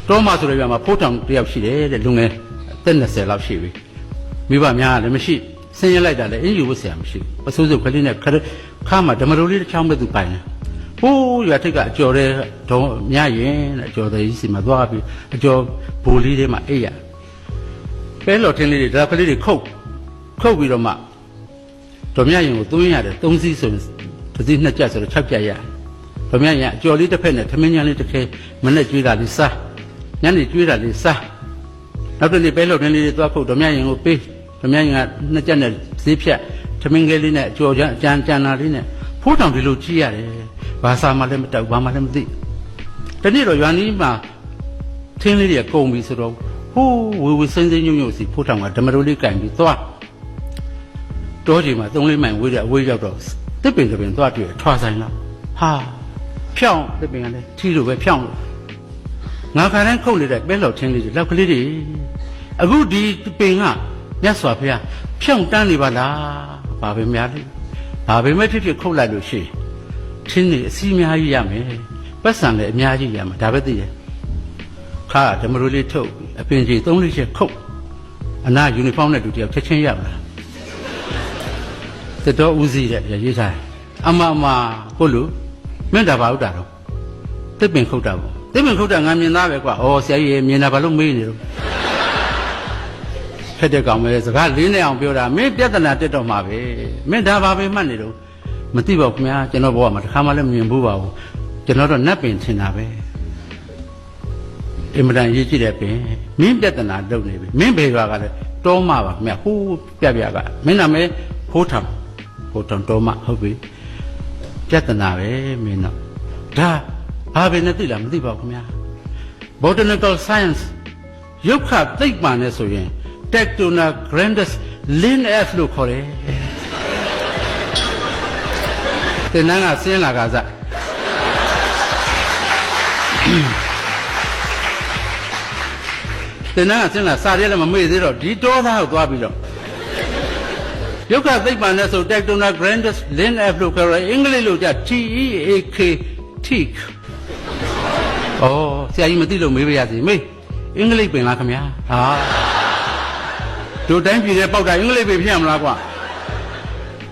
တောမှာဆိုရပြမှာဖိုးထောင်တယောက်ရှိတယ်တဲ့လူငယ်အသက်20လောက်ရှိပြီမိဘများလည်းမရှိဆင်းရဲလိုက်တာလည်းအင်ယူဝတ်ဆရာမရှိဘူးအစိုးစုကလေးနဲ့ခါမှာဓမ္မတော်လေးတစ်ချောင်းပဲသူပိုင်တယ်ဟိုးရွာထိပ်ကအကျော်တဲ့ဒေါ်မြရင်တဲ့အကျော်တဲ့ကြီးစီမှာသွားပြီးအကျော်ဘူလေးထဲမှာအိပ်ရပဲလော်ထင်းလေးတွေဒါကလေးတွေခုတ်ပြီးတော့မှဒေါ်မြရင်ကိုသွင်းရတယ်3စီးဆိုတစ်စီး2ကြက်ဆိုတော့6ကြက်ရဒေါ်မြရင်အကျော်လေးတစ်ဖက်နဲ့သမင်းညာလေးတစ်ခဲမနဲ့ကျွေးတာလေးစားညနေကျွေးတာလေးစားနောက်တစ်နေ့ပဲလော်ထင်းလေးတွေသွားခုတ်ဒေါ်မြရင်ကိုပေးဒေါ်မြရင်က2ကြက်နဲ့ဈေးဖြတ်သမင်းကလေးနဲ့အကျော်ကြမ်းနာလေးနဲ့ဖိုးတောင်ဒီလိုကြည့်ရတယ်ဘာသာမှလည်းမတောက်ဘာမှလည်းမသိတနေ့တော့ရွာနီးမှာထင်းလေးတွေကကုန်ပြီဆိုတော့ဟိုးဝေစင်းစင်းညွန့်စီဖိုးတောင်ကဓမ္မတော်လေးကင်ပြီးသွားတောကြီးမှာ3-4မိုင်ဝေးတဲ့အဝေးရောက်တော့တစ်ပင်သွားတွေ့ထွာဆိုင်လောက်ဟာဖြောင်းတစ်ပင်ကလည်းထီလိုပဲဖြောင်းလို့ငါခါတိုင်းခုတ်နေတဲ့ပဲလော်ထင်းလေးတွေလောက်ကလေးတွေအခုဒီပင်ကမြတ်စွာဘုရားဖြောင်းတန်းနေပါလားဘာပဲများလဲဘာပဲမဖြစ်ခုတ်လိုက်လို့ရှိထင်းနေအစီအများကြီးရမယ်ပတ်စံလည်းအများကြီးရမယ်ဒါပဲသိတယ်ခါဓမ္မရိုးလေးထုတ်အပင်ကြီး3-4ချက်ခုတ်အနာယူနီဖောင်းနဲ့တူတယောက်ချက်ချင်းရောက်လာတတော်ဦးစီးတဲ့ရေးထားအမကိုလူမင်းဒါဘာဟုတ်တာတော့တစ်ပင်ခုတ်တာပေါ့တစ်ပင်ခုတ်တာငါမြင်သားပဲကွာဩဆရာကြီးမြင်တာဘာလို့မေးနေတော့ဖက်တဲ့ကောင်ပဲစကားလေးနဲ့အောင်ပြောတာမင်းပြဿနာတက်တော့မှာပဲမင်းဒါဘာပဲမှတ်နေတော့မသိပါဘူးခင်ဗျာကျွန်တော်ဘဝမှာတစ်ခါမှလည်းမမြင်ဘူးပါဘူးကျွန်တော်တော့နတ်ပင်ထင်တာပဲအင်မတန်ရေးကြည့်တဲ့ပင်မင်းပြဿနာလုပ်နေပြီမင်းဘေရွာကလည်းတောမပါခင်ဗျာဟိုးပြကမင်းနာမည်ဖိုးထောင်တောမဟုတ်ပြီပြဿနာပဲမင်းတော့ဒါဘာပဲနဲ့သိလားမသိပါဘူးခင်ဗျာ Botanical Science ရုပ်ခသိပ္ပံနဲ့ဆိုရင် Tectona grandis Lin F လို့ခေါ်တယ်တင်နန်းကဆင်းလာကစားတင်နန်းကဆင်းလာစားရဲလည်းမမေ့သေးတော့ဒီတောသားကိုသွားပြီးတော့ရုပ်ခသိပ္ပံနဲ့ဆို Tectona grandis Lin F လို့ခေါ်တယ်အင်္ဂလိပ်လိုကြ TEAK teak ဩဆရာကြီးမသိလို့မေးပါရစေမေးအင်္ဂလိပ်ပင်လားခင်ဗျာဟာတို့တိုင်းပြည်ထဲပေါက်တာအင်္ဂလိပ်ပင်ဖြစ်ရမလားကွာ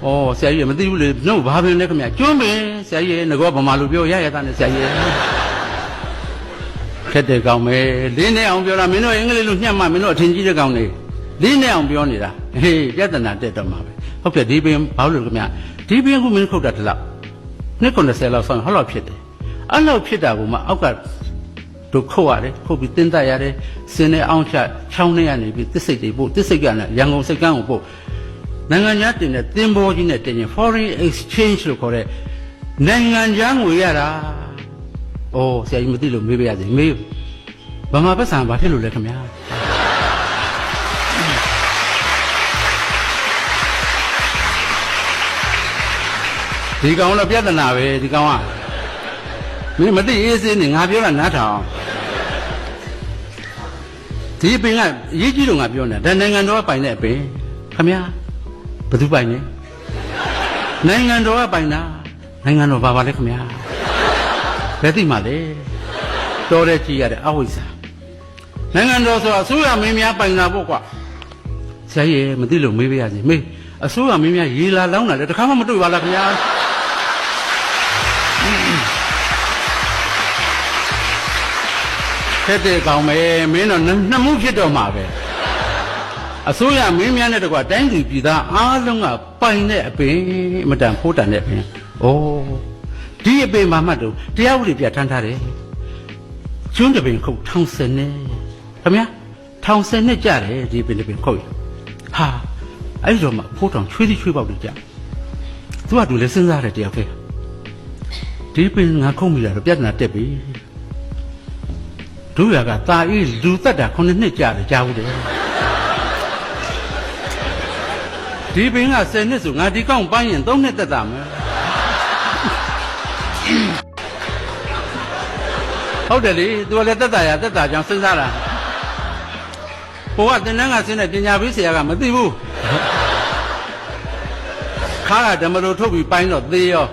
ဩဆရာကြီးမသိဘူးလေနှုတ်ဘာပင်လဲခင်ဗျာကျွန်းပင်ဆရာကြီးငကောဗမာလူပြောရတာနဲ့ဆရာကြီးခက်တဲ့ကောင်ပဲလင်းနေအောင်ပြောတာမင်းတို့အင်္ဂလိပ်လိုညှက်မှမင်းတို့အထင်ကြီးတဲ့ကောင်တွေလင်းနေအောင်ပြောနေတာဟေးပြဿနာတက်တော့မှာပဲဟုတ်ကဲ့ဒီပင်ဘာလို့လဲခင်ဗျာဒီပင်ကမင်းခုတ်တာတလောက်90လောက်ဆောင်းဟောလောက်ဖြစ်တယ်အဲ့လောက်ဖြစ်တာကမှအောက်ကတို့ခုတ်ရတယ်ခုတ်ပြီးတင်းတက်ရတယ်စင်းနဲ့အောင်ချချောင်းနဲ့ရနေပြီးတစ်စိတ်တွေပို့တစ်စိတ်ကလည်းရန်ကုန်စိတ်ကန်းကိုပို့နိုင်ငံခြားတင်တဲ့သင်္ဘောကြီးနဲ့တင်ရင် foreign exchange လို့ခေါ်တဲ့နိုင်ငံခြားငွေရတာ။အိုးဆရာကြီးမသိလို့မေးပါရစေမေးဗမာပတ်စံဘာဖြစ်လို့လဲခင်ဗျာ။ဒီကောင်တော့ပြဿနာပဲဒီကောင်ကမင်းမသိအေးစေးနေငါပြောတာနားထောင်ဒီပင်ကရေးကြီးတော့ငါပြောနေတာဒါနိုင်ငံတော်ကပိုင်တဲ့အပင်ခင်ဗျာဘယ်သူပိုင်လဲနိုင်ငံတော်ကပိုင်တာနိုင်ငံတော်ဘာပါလဲခင်ဗျာဘယ်သိမှလဲတော်တဲ့ကြည်ရတဲ့အဝိဇ္ဇာနိုင်ငံတော်ဆိုတာအစိုးရမင်းများပိုင်တာပေါ့ကွာဆရာကြီးမသိလို့မေးပါရစေမေးအစိုးရမင်းများရေလာလောင်းတာလေတခါမှမတွေ့ပါလားခင်ဗျာခက်တဲ့ကောင်ပဲမင်းတော့နှစ်မှုဖြစ်တော့မှာပဲအစိုးရမင်းများနဲ့တကွာတိုင်းသူပြည်သားအားလုံးကပိုင်တဲ့အပင်အမတန်ဖိုးတန်တဲ့အပင်။အိုးဒီအပင်မှာမှတ်တော့တရားဥပဒေပြဋ္ဌာန်းထားတယ်။ကျွန်းတပင်ခုတ်ထောင်စနဲ့ခင်ဗျာထောင်စနဲ့ကြတယ်ဒီပင်တစ်ပင်ခုတ်။ဟာအဲ့ဒီတော့မှဖိုးတောင်ချွေးသည်ချွေးပေါက်တွေကြ။သူကတူလဲစဉ်းစားတယ်တယောက်တည်း။ဒီပင်ငါခုတ်မိတာတော့ပြဿနာတက်ပြီ။တို့ရကတာအေးလူသက်တာ9နှစ်ကြာတယ်ကြားဘူးတယ်ဒီပင်က10နှစ်ဆိုငါဒီကောင်းပန်းရင်3နှစ်သက်တာမယ်ဟုတ်တယ်လေသူကလည်းသက်တာရသက်တာကြောင့်စဉ်းစားတာဟိုကတင်တန်းကဆင်းတဲ့ပညာပေးဆရာကမသိဘူးခါကဓမ္မလိုထုတ်ပြီးပိုင်းတော့သေးရော